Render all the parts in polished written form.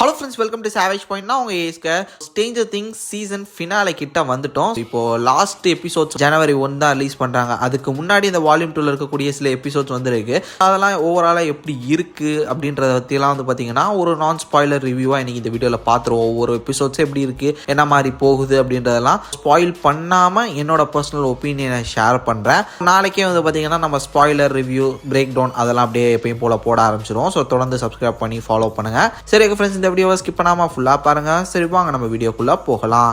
Hello friends, welcome to savage point. உங்கள் ஏஸ்க Stranger things season finale கிட்ட வந்துட்டோம். இப்போ லாஸ்ட் எபிசோட்ஸ் ஜனவரி 1 தான் ரிலீஸ் பண்ணுறாங்க. அதுக்கு முன்னாடி இந்த வால்யூம் 2ல இருக்கக்கூடிய சில எபிசோட்ஸ் வந்துருக்கு. அதெல்லாம் ஓவராலாக எப்படி இருக்குது அப்படின்றத பற்றிலாம் வந்து பார்த்தீங்கன்னா ஒரு நான் ஸ்பாய்லர் ரிவ்யூவாக இன்றைக்கி இந்த வீடியோவில் பார்த்துருவோம். ஒவ்வொரு எபிசோட்ஸ் எப்படி இருக்குது, என்ன மாதிரி போகுது அப்படின்றதெல்லாம் ஸ்பாயில் பண்ணாமல் என்னோட பர்சனல் ஒப்பீனியனை ஷேர் பண்ணுறேன். நாளைக்கே வந்து பார்த்தீங்கன்னா நம்ம ஸ்பாய்லர் ரிவ்யூ பிரேக் டவுன் அதெல்லாம் அப்படியே எப்பயும் போல் போட ஆரம்பிச்சிடும். ஸோ தொடர்ந்து சப்ஸ்கிரைப் பண்ணி ஃபாலோ பண்ணுங்கள். சரி ஃப்ரெண்ட்ஸ், இந்த வீடியோவை ஸ்கிப் பண்ணாமல் ஃபுல்லாக பாருங்கள். சரி வாங்க நம்ம வீடியோக்குள்ளே போகலாம்.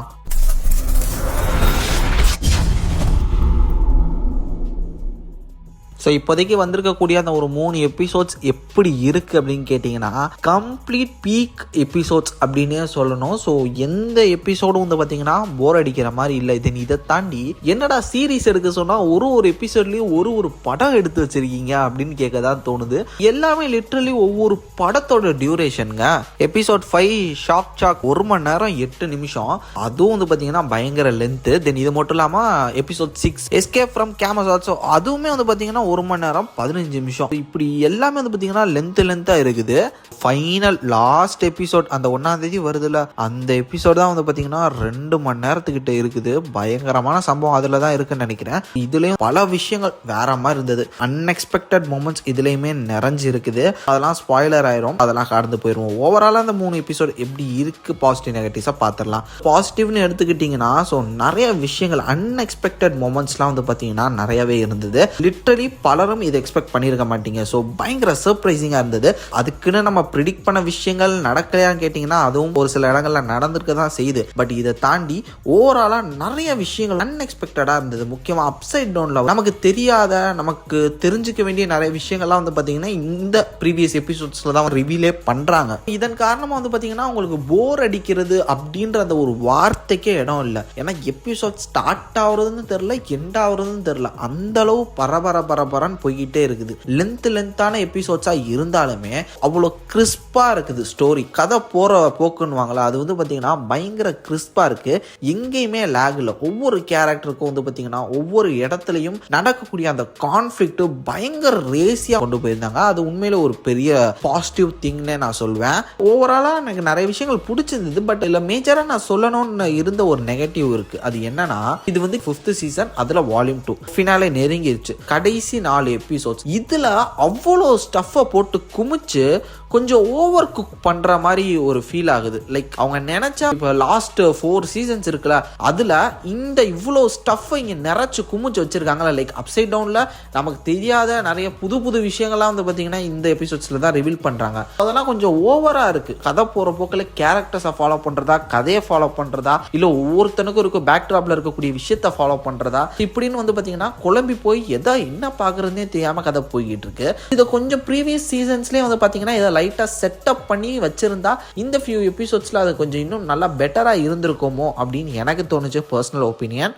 ஸோ இப்போதைக்கு வந்திருக்கக்கூடிய அந்த ஒரு 3 எபிசோட்ஸ் எப்படி இருக்குது அப்படின்னு கேட்டிங்கன்னா கம்ப்ளீட் பீக் எபிசோட்ஸ் அப்படின்னே சொல்லணும். ஸோ எந்த எபிசோடும் வந்து பார்த்தீங்கன்னா போர் அடிக்கிற மாதிரி இல்லை. இதை தாண்டி என்னடா சீரீஸ் எடுக்க சொன்னால் ஒரு எபிசோட்லேயும் ஒரு படம் எடுத்து வச்சுருக்கீங்க அப்படின்னு கேட்க தான் தோணுது. எல்லாமே லிட்ரலி ஒவ்வொரு படத்தோட டியூரேஷனுங்க. எபிசோட் 5 ஷாக் 1 மணி நேரம் 8 நிமிஷம். அதுவும் வந்து பார்த்தீங்கன்னா பயங்கர லென்த்து. தென் இது மட்டும் இல்லாமல் episode 6 escape from games also, அதுவுமே வந்து பார்த்தீங்கன்னா 1 மணி நேரம் 15 நிமிஷம். இப்படி எல்லாமே வந்து பார்த்தீங்கன்னா லென்த்தா இருக்குது. ஃபைனல் லாஸ்ட் எபிசோட் அந்த 1ஆம் தேதி வருதுல, அந்த எபிசோட் தான் வந்து பார்த்தீங்கன்னா 2 மணி நேரத்துக்கிட்ட இருக்குது. பயங்கரமான சம்பவம் அதில் தான் இருக்குன்னு நினைக்கிறேன். இதுலேயும் பல விஷயங்கள் வேற மாதிரி இருந்தது. அன்எக்ஸ்பெக்டட் மொமெண்ட்ஸ் இதுலேயுமே நிறைஞ்சு இருக்குது. அதெல்லாம் ஸ்பாய்லர் ஆயிரும், அதெல்லாம் கடந்து போயிடுவோம். ஓவராலாக அந்த 3 எபிசோட் எப்படி இருக்கு, பாசிட்டிவ் நெகட்டிவ்ஸாக பார்த்துடலாம். பாசிட்டிவ்னு எடுத்துக்கிட்டிங்கன்னா ஸோ நிறைய விஷயங்கள் அன்எக்ஸ்பெக்டட் மொமெண்ட்ஸ்லாம் வந்து பார்த்தீங்கன்னா நிறையவே இருந்தது. லிட்டரலி பலரும் இதை எக்ஸ்பெக்ட் பண்ணியிருக்க மாட்டீங்க. ஸோ பயங்கர சர்ப்ரைசிங்காக இருந்தது. அதுக்குன்னு நம்ம ப்ரிடிக்ட் பண்ண விஷயங்கள் நடக்கலையான்னு கேட்டிங்கன்னா அதுவும் ஒரு சில இடங்கள்ல நடந்திருக்க தான் செய்யுது. பட் இதை தாண்டி ஓவராலாக நிறைய விஷயங்கள் அன்எக்ஸ்பெக்டடாக இருந்தது. முக்கியமாக அப்சைட் டவுனில் நமக்கு தெரியாத, நமக்கு தெரிஞ்சுக்க வேண்டிய நிறைய விஷயங்கள்லாம் வந்து பார்த்தீங்கன்னா இந்த ப்ரீவியஸ் எபிசோட்ஸில் தான் ரிவீலே பண்ணுறாங்க. இதன் காரணமாக வந்து பார்த்தீங்கன்னா உங்களுக்கு போர் அடிக்கிறது அப்படின்ற அந்த ஒரு வார்த்தைக்கே இடம் இல்லை. ஏன்னா எபிசோட் ஸ்டார்ட் ஆகுறதுன்னு தெரில, எண்ட் ஆகுறதுன்னு தெரில. அந்த அளவு பரபரன்னு போய்கிட்டே இருக்குது. லென்த்தான எபிசோட்ஸா இருந்தாலுமே அவ்வளோ கிறிஸ்பா இருக்குது. ஸ்டோரி கதை போற போக்குன்னுவாங்களா, அது வந்து பார்த்தீங்கன்னா பயங்கர கிறிஸ்பா இருக்கு. எங்கேயுமே லேக் இல்லை. ஒவ்வொரு கேரக்டருக்கும் வந்து பார்த்தீங்கன்னா ஒவ்வொரு இடத்துலையும் நடக்கக்கூடிய அந்த கான்ஃபிளிக்ட் பயங்கர ரேசியா கொண்டு போயிருந்தாங்க. அது உண்மையில ஒரு பெரிய பாசிட்டிவ் திங்னே நான் சொல்வேன். ஓவராலா எனக்கு நிறைய விஷயங்கள் பிடிச்சிருந்தது. பட் இதுல மேஜரா நான் சொல்லணும்னு இருந்த ஒரு நெகட்டிவ் இருக்கு. அது என்னன்னா, இது வந்து 5th சீசன், அதுல வால்யூம் 2 ஃபினாலே நெருங்கிருச்சு. கடைசி 4 எபிசோட்ஸ் இதுல அவ்வளோ ஸ்டஃப்பை போட்டு குமிச்சு கொஞ்சம் ஓவர் குக் பண்ற மாதிரி ஒரு ஃபீல் ஆகுது. லைக் அவங்க நினைச்சா இப்போ லாஸ்ட் 4 சீசன்ஸ் இருக்குல்ல, அதுல இந்த இவ்வளோ ஸ்டஃப் இங்க நிறைச்சு குமிச்சு வச்சிருக்காங்களா. லைக் அப்சைட் டவுன்ல நமக்கு தெரியாத நிறைய புது விஷயங்கள்லாம் வந்து பாத்தீங்கன்னா இந்த எபிசோட்ஸ்ல தான் ரிவீல் பண்றாங்க. அதெல்லாம் கொஞ்சம் ஓவரா இருக்கு. கதை போற போக்கில் கேரக்டர்ஸை ஃபாலோ பண்றதா, கதையை ஃபாலோ பண்றதா, இல்ல ஒவ்வொருத்தனுக்கும் இருக்க பேக் ட்ராப்ல இருக்கக்கூடிய விஷயத்தை ஃபாலோ பண்றதா, இப்படின்னு வந்து பாத்தீங்கன்னா குழம்பி போய் என்ன பாக்குறதுனே தெரியாம கதை போய்கிட்டு இருக்கு. இதை கொஞ்சம் ப்ரீவியஸ் சீசன்ஸ்லயே வந்து பாத்தீங்கன்னா இதை லைட்டா செட்டப் பண்ணி வச்சிருந்தா இந்த ஃபியூ எபிசோட்ஸ்ல அது கொஞ்சம் இன்னும் நல்லா பெட்டரா இருந்திருக்குமோ அப்படின்னு எனக்கு தோணுச்சு, பர்சனல் ஒப்பீனியன்.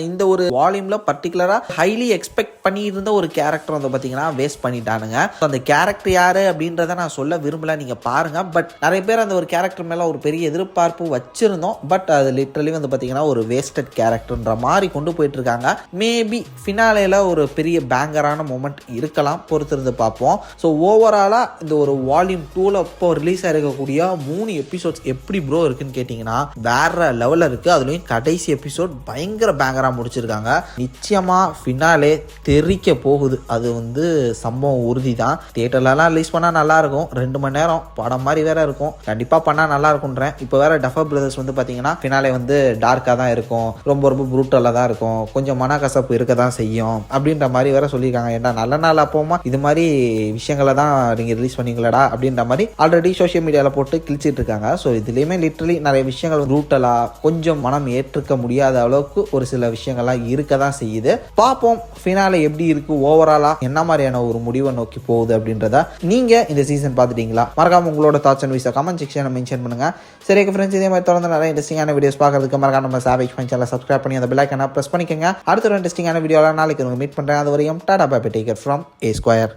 இந்த ஒரு வால்யூம்ல பர்டிகுலரா ஹைலி எக்ஸ்பெக்ட் பண்ணி இருந்த ஒரு கேரக்டர் வந்து பாத்தீங்கன்னா வேஸ்ட் பண்ணிட்டானுங்க. அந்த கேரக்டர் யாரு அப்படின்றத நான் சொல்ல விரும்பல, நீங்க பாருங்க. பட் நிறைய பேர் அந்த ஒரு கேரக்டர் மேல ஒரு பெரிய எதிர்பார்ப்பு வச்சிருந்தோம். பட் அது லிட்டரலி வந்து பாத்தீங்கன்னா ஒரு வேஸ்டட் கேரக்டர்ன்ற மாதிரி கொண்டு போயிட்டு இருக்காங்க. மேபி ஃபினாலேல ஒரு பெரிய பேங்கரான மொமெண்ட் இருக்கலாம், பொறுத்திருந்து பார்ப்போம். ஸோ ஓவராலா இந்த ஒரு வால்யூம் 2ல இப்போ ரிலீஸ் ஆகிருக்கக்கூடிய 3 எபிசோட்ஸ் எப்படி ப்ரோ இருக்குன்னு கேட்டீங்கன்னா வேற லெவல்ல இருக்கு. அதுலயும் கடைசி எபிசோட் பயங்கர பேங்கரா முடிச்சிருக்காங்க. நிச்சயமா ஃபினாலே தெரிக்க போகுது. அது வந்து சம்பவம் உறுதி தான். தியேட்டர்லாம் ரிலீஸ் பண்ணா நல்லா இருக்கும். 2 மணி நேரம் படம் மாதிரி வேற இருக்கும். கண்டிப்பா பண்ணா நல்லா இருக்கும்ன்றேன். இப்போ வேற டஃபர் பிரதர்ஸ் வந்து பாத்தீங்கன்னா ஃபினாலே வந்து டார்க்கா தான் இருக்கும், ரொம்ப ப்ரூட்டலா தான் இருக்கும், கொஞ்சம் மனக்கசப்பு இருக்க தான் செய்யும் அப்படின்ற மாதிரி வேற சொல்லியிருக்காங்க. ஏன்னா நல்ல நாள் அப்போமா இது மாதிரி விஷயங்களை தான் நீங்க ரிலீஸ் பண்ணீங்களடா அப்படின்ற மாதிரி ஆல்ரெடி சோஷியல் மீடியால போட்டு கிழிச்சிட்டு இருக்காங்க. ஸோ இதுலயுமே லிட்டரலி நிறைய விஷயங்கள் ப்ரூட்டலா, கொஞ்சம் மனம் ஏற்றுக்க முடியாத அளவுக்கு ஒரு சில விஷயங்கள்லாம் இருக்க தான் செய்யுது. பார்ப்போம் ஃபினாலே எப்படி இருக்கு, ஓவராலா என்ன மாதிரியான ஒரு முடிவை நோக்கி போகுது அப்படின்றத. நீங்க இந்த சீசன் பார்த்துட்டீங்களா? மறக்காம உங்களோட தாட்ஸ் அண்ட் வீஸை கமெண்ட் செக்ஷன்ல மென்ஷன் பண்ணுங்க. சரி ஃப்ரெண்ட்ஸ், இதே மாதிரி தொடர்ந்து நிறைய இன்ட்ரெஸ்டிங்கான வீடியோஸ் பார்க்கறதுக்கு மறக்காம நம்ம சேவேஜ் பாயிண்ட் சேனலை சப்ஸ்கிரைப் பண்ணி அந்த பெல் ஐகானை பிரஸ் பண்ணிக்கங்க. அடுத்த ஒரு இன்ட்ரெஸ்டிங்கான வீடியோல நாளைக்கு மீட் பண்றேன். அது வரையும் tata bye bye, take care from A Square.